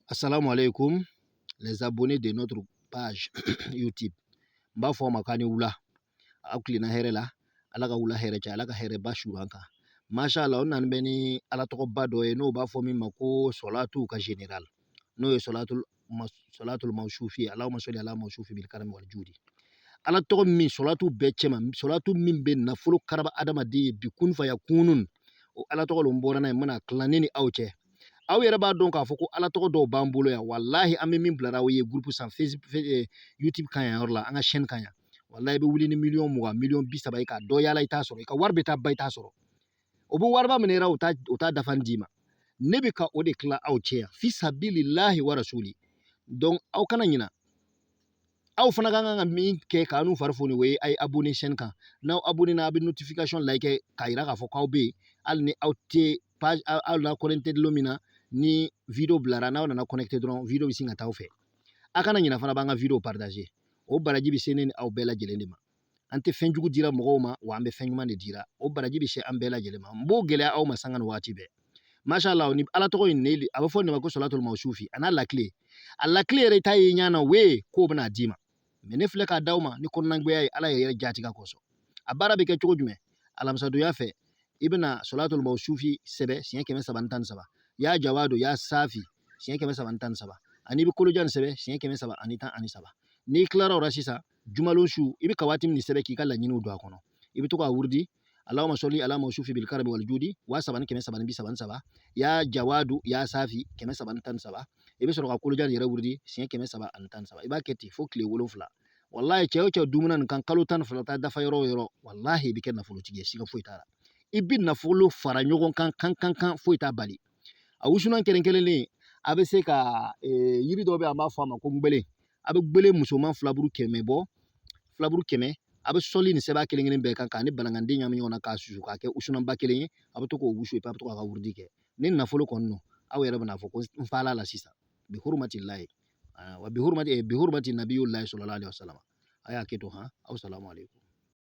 Assalamu alaikum, les abonnés de notre page YouTube. Mba fo makani wula. Akuli na here la. Alaka wula here cha alaka here ba shuranka. Masha Allah onan beni ala toko bado no ba fo mi mako salatu ka general. No e salatul mawshufi. Allahumma salli ala mawshufi bil karam wal judi. Ala toko mi salatu bechema. Salatu min ben na fulu karaba adama di bi kun fa yakunun. O ala toko lombora na mana klaneni auche. Aw yɛrɛ b'a dɔn k'a fɔ ko ala tɔgɔ dɔw b'an bolo yan wallahi an bɛ min bilara aw ye groupe san Facebook YouTube kan yan yɔrɔ la an ka chaîne kan yan wallahi i bɛ wuli ni miliyɔn 20 miliyɔn 30 i ka dɔ yaala i t'a sɔrɔ i ka wari bɛ taa ba i t'a sɔrɔ o bɛ wariba minɛ yɛrɛ o t'a dafa d'i ma ne bɛ ka o de tila aw cɛ yan fi sabilillahi wa rasuli donc aw kana ɲina aw fana ka kan ka min kɛ k'an n'u fari foni o ye a ye abonné chaîne kan n'aw abonné na a bɛ notification like k'a yira k'a fɔ k'aw bɛ yen hali ni aw tɛ page aw la connecté don min na ni video bilara n'aw nana connecté dɔrɔn video bɛ sin ka taa aw fɛ a kana ɲina fana b'an ka video partager o baraji bɛ se ne ni aw bɛɛ lajɛlen de ma an tɛ fɛn jugu dira mɔgɔw ma wa an bɛ fɛn ɲuman de dira o baraji bɛ se an bɛɛ lajɛlen ma n b'o gɛlɛya aw ma sanga ni waati bɛɛ masha Allah ni ala tɔgɔ in ne a bɛ fɔ nin ma ko salatul mawshufi a n'a lakile a lakile yɛrɛ ta ye ɲana we k'o bɛna d'i ma mais ne filɛ k'a d'aw ma ni kɔnɔnagoya ye ala yɛrɛ jaatiga kosɔn a baara bɛ kɛ cogo jumɛn alamisadonya fɛ i bɛna salatul mawshufi sɛbɛ siɲɛ 313 ya jawadu ya safi siɲɛ 313 ani bɛ kolojan sɛbɛ siɲɛ 313 n'i tilara o la sisan jumalon su i bɛ ka waati min sɛbɛ k'i ka laɲiniw don a kɔnɔ i bɛ to k'a wuridi Allahumma salli ala mawshufi bil karami wal judi wa 333 ya jawadu ya safi 313 i bɛ sɔrɔ ka kolojan yɛrɛ wuridi siɲɛ 313 i b'a kɛ ten fo tile 7 wallahi cɛ o cɛ dumuna nin kan kalo 12 ta dafa yɔrɔ o yɔrɔ wallahi i bɛ kɛ nafolotigi ye siga foyi t'a la i bɛ nafolo fara ɲɔgɔn kan foyi t'a bali a wusulan kelen a bɛ se ka yiri dɔ bɛ an b'a fɔ a ma ko ngbele a bɛ gbele musoman filaburu 100 bɔ filaburu 100 a bɛ sɔli nin sɛbɛn kelen bɛɛ kan k'a ni balanganden ɲami ɲɔgɔn na k'a susu k'a kɛ wusunanba kelen ye a bɛ to k'o wusu a bɛ to k'a ka wurudi kɛ ni nafolo kɔni don aw yɛrɛ bɛn'a fɔ ko n fala la sisan bi hurmatillahi wa bi hurmati nabiyullahi sallallahu alaihi wasallam a y'a kɛ to aw salamu alaikum